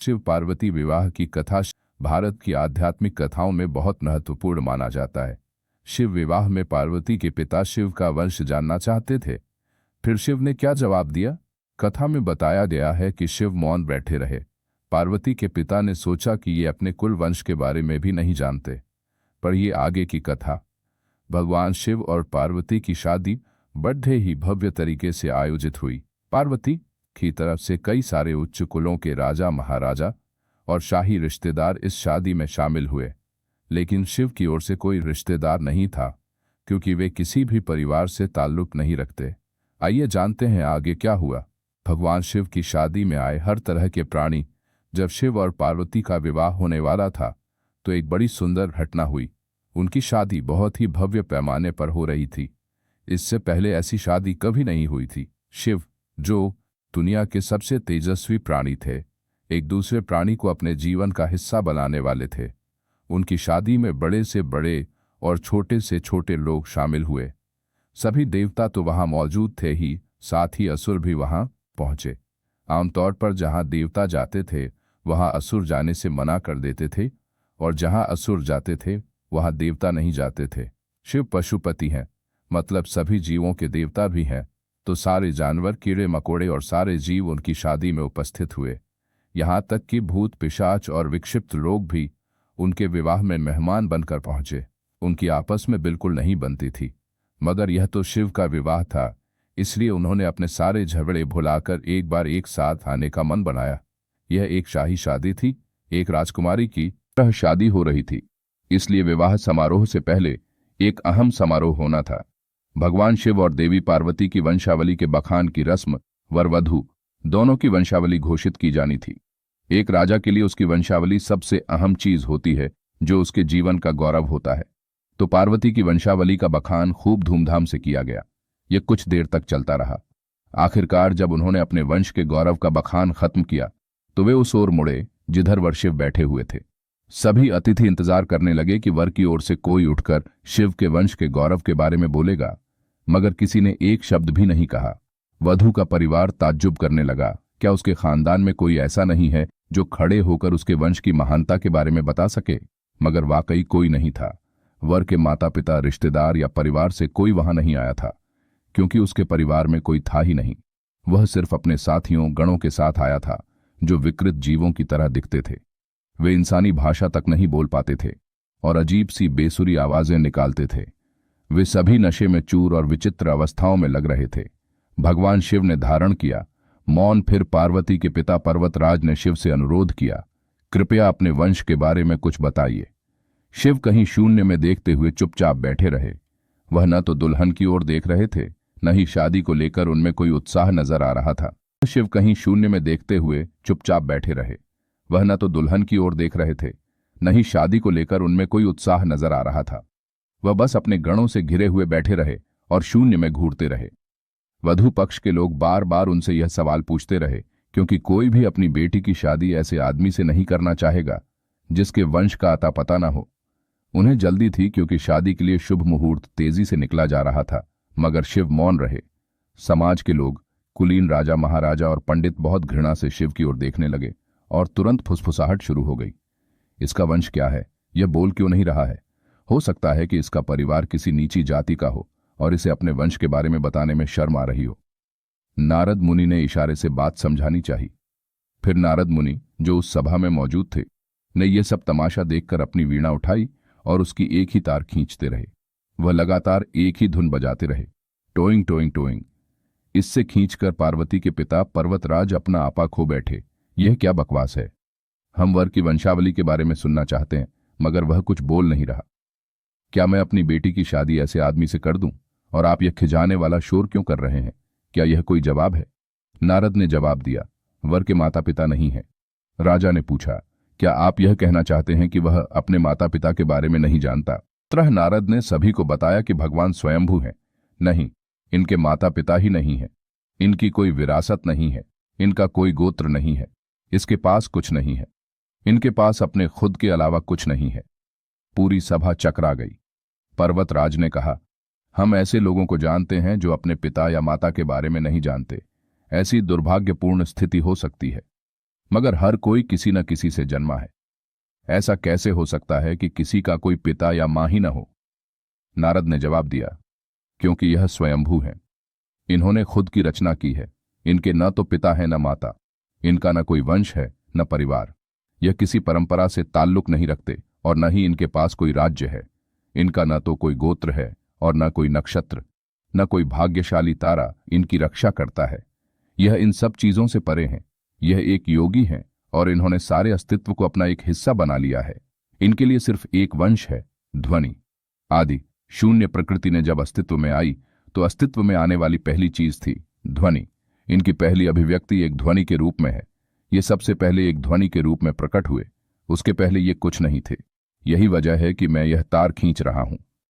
शिव पार्वती विवाह की कथा भारत की आध्यात्मिक कथाओं में बहुत महत्वपूर्ण माना जाता है। शिव विवाह में पार्वती के पिता शिव का वंश जानना चाहते थे। फिर शिव ने क्या जवाब दिया? कथा में बताया गया है कि शिव मौन बैठे रहे। पार्वती के पिता ने सोचा कि ये अपने कुल वंश के बारे में भी नहीं जानते। पर ये आगे की कथा। भगवान शिव और पार्वती की शादी बड़े ही भव्य तरीके से आयोजित हुई। पार्वती की तरफ से कई सारे उच्च कुलों के राजा महाराजा और शाही रिश्तेदार इस शादी में शामिल हुए, लेकिन शिव की ओर से कोई रिश्तेदार नहीं था, क्योंकि वे किसी भी परिवार से ताल्लुक नहीं रखते। आइए जानते हैं आगे क्या हुआ। भगवान शिव की शादी में आए हर तरह के प्राणी। जब शिव और पार्वती का विवाह होने वाला था तो एक बड़ी सुंदर घटना हुई। उनकी शादी बहुत ही भव्य पैमाने पर हो रही थी। इससे पहले ऐसी शादी कभी नहीं हुई थी। शिव, जो दुनिया के सबसे तेजस्वी प्राणी थे, एक दूसरे प्राणी को अपने जीवन का हिस्सा बनाने वाले थे। उनकी शादी में बड़े से बड़े और छोटे से छोटे लोग शामिल हुए। सभी देवता तो वहां मौजूद थे ही, साथ ही असुर भी वहां पहुंचे। आमतौर पर जहां देवता जाते थे वहां असुर जाने से मना कर देते थे, और जहां असुर जाते थे वहां देवता नहीं जाते थे। शिव पशुपति हैं, मतलब सभी जीवों के देवता भी हैं, तो सारे जानवर, कीड़े मकोड़े और सारे जीव उनकी शादी में उपस्थित हुए। यहाँ तक कि भूत, पिशाच और विक्षिप्त लोग भी उनके विवाह में मेहमान बनकर पहुंचे। उनकी आपस में बिल्कुल नहीं बनती थी, मगर यह तो शिव का विवाह था, इसलिए उन्होंने अपने सारे झगड़े भुलाकर एक बार एक साथ आने का मन बनाया। यह एक शाही शादी थी, एक राजकुमारी की तरह शादी हो रही थी, इसलिए विवाह समारोह से पहले एक अहम समारोह होना था। भगवान शिव और देवी पार्वती की वंशावली के बखान की रस्म, वर वधू दोनों की वंशावली घोषित की जानी थी। एक राजा के लिए उसकी वंशावली सबसे अहम चीज होती है, जो उसके जीवन का गौरव होता है। तो पार्वती की वंशावली का बखान खूब धूमधाम से किया गया। यह कुछ देर तक चलता रहा। आखिरकार जब उन्होंने अपने वंश के गौरव का बखान खत्म किया तो वे उस ओर मुड़े जिधर वर शिव बैठे हुए थे। सभी अतिथि इंतजार करने लगे कि वर की ओर से कोई उठकर शिव के वंश के गौरव के बारे में बोलेगा, मगर किसी ने एक शब्द भी नहीं कहा। वधू का परिवार ताज्जुब करने लगा, क्या उसके खानदान में कोई ऐसा नहीं है जो खड़े होकर उसके वंश की महानता के बारे में बता सके? मगर वाकई कोई नहीं था। वर के माता पिता, रिश्तेदार या परिवार से कोई वहां नहीं आया था, क्योंकि उसके परिवार में कोई था ही नहीं। वह सिर्फ अपने साथियों, गणों के साथ आया था, जो विकृत जीवों की तरह दिखते थे। वे इंसानी भाषा तक नहीं बोल पाते थे और अजीब सी बेसुरी आवाजें निकालते थे। वे सभी नशे में चूर और विचित्र अवस्थाओं में लग रहे थे। भगवान शिव ने धारण किया मौन। फिर पार्वती के पिता पर्वतराज ने शिव से अनुरोध किया, कृपया अपने वंश के बारे में कुछ बताइए। शिव कहीं शून्य में देखते हुए चुपचाप बैठे रहे। वह न तो दुल्हन की ओर देख रहे थे, न ही शादी को लेकर उनमें कोई उत्साह नजर आ रहा था। शिव कहीं शून्य में देखते हुए चुपचाप बैठे रहे। वह न तो दुल्हन की ओर देख रहे थे, न ही शादी को लेकर उनमें कोई उत्साह नजर आ रहा था। वह बस अपने गणों से घिरे हुए बैठे रहे और शून्य में घूरते रहे। वधू पक्ष के लोग बार बार उनसे यह सवाल पूछते रहे, क्योंकि कोई भी अपनी बेटी की शादी ऐसे आदमी से नहीं करना चाहेगा जिसके वंश का अता पता न हो। उन्हें जल्दी थी, क्योंकि शादी के लिए शुभ मुहूर्त तेजी से निकला जा रहा था, मगर शिव मौन रहे। समाज के लोग, कुलीन राजा महाराजा और पंडित बहुत घृणा से शिव की ओर देखने लगे और तुरंत फुसफुसाहट शुरू हो गई। इसका वंश क्या है? यह बोल क्यों नहीं रहा है? हो सकता है कि इसका परिवार किसी नीची जाति का हो और इसे अपने वंश के बारे में बताने में शर्म आ रही हो। नारद मुनि ने इशारे से बात समझानी चाहिए। फिर नारद मुनि, जो उस सभा में मौजूद थे, ने यह सब तमाशा देखकर अपनी वीणा उठाई और उसकी एक ही तार खींचते रहे। वह लगातार एक ही धुन बजाते रहे, टोइंग टोइंग टोइंग। इससे खींचकर पार्वती के पिता पर्वतराज अपना आपा खो बैठे। यह क्या बकवास है? हम वर की वंशावली के बारे में सुनना चाहते हैं, मगर वह कुछ बोल नहीं रहा। क्या मैं अपनी बेटी की शादी ऐसे आदमी से कर दूं, और आप यह खिजाने वाला शोर क्यों कर रहे हैं? क्या यह कोई जवाब है? नारद ने जवाब दिया, वर के माता पिता नहीं है। राजा ने पूछा, क्या आप यह कहना चाहते हैं कि वह अपने माता पिता के बारे में नहीं जानता? तरह नारद ने सभी को बताया कि भगवान स्वयंभू हैं। नहीं, इनके माता पिता ही नहीं है, इनकी कोई विरासत नहीं है, इनका कोई गोत्र नहीं है, इसके पास कुछ नहीं है, इनके पास अपने खुद के अलावा कुछ नहीं है। पूरी सभा चकरा गई। पर्वतराज ने कहा, हम ऐसे लोगों को जानते हैं जो अपने पिता या माता के बारे में नहीं जानते। ऐसी दुर्भाग्यपूर्ण स्थिति हो सकती है। मगर हर कोई किसी न किसी से जन्मा है। ऐसा कैसे हो सकता है कि किसी का कोई पिता या मां ही न हो? नारद ने जवाब दिया, क्योंकि यह स्वयंभू है। इन्होंने खुद की रचना की है। इनके न तो पिता है न माता, इनका न कोई वंश है न परिवार। यह किसी परंपरा से ताल्लुक नहीं रखते और न ही इनके पास कोई राज्य है। इनका न तो कोई गोत्र है और न कोई नक्षत्र, न कोई भाग्यशाली तारा इनकी रक्षा करता है। यह इन सब चीजों से परे हैं। यह एक योगी हैं और इन्होंने सारे अस्तित्व को अपना एक हिस्सा बना लिया है। इनके लिए सिर्फ एक वंश है, ध्वनि। आदि शून्य प्रकृति ने जब अस्तित्व में आई तो अस्तित्व में आने वाली पहली चीज थी ध्वनि। इनकी पहली अभिव्यक्ति एक ध्वनि के रूप में है। ये सबसे पहले एक ध्वनि के रूप में प्रकट हुए। उसके पहले ये कुछ नहीं थे। यही वजह है कि मैं यह तार खींच रहा हूं।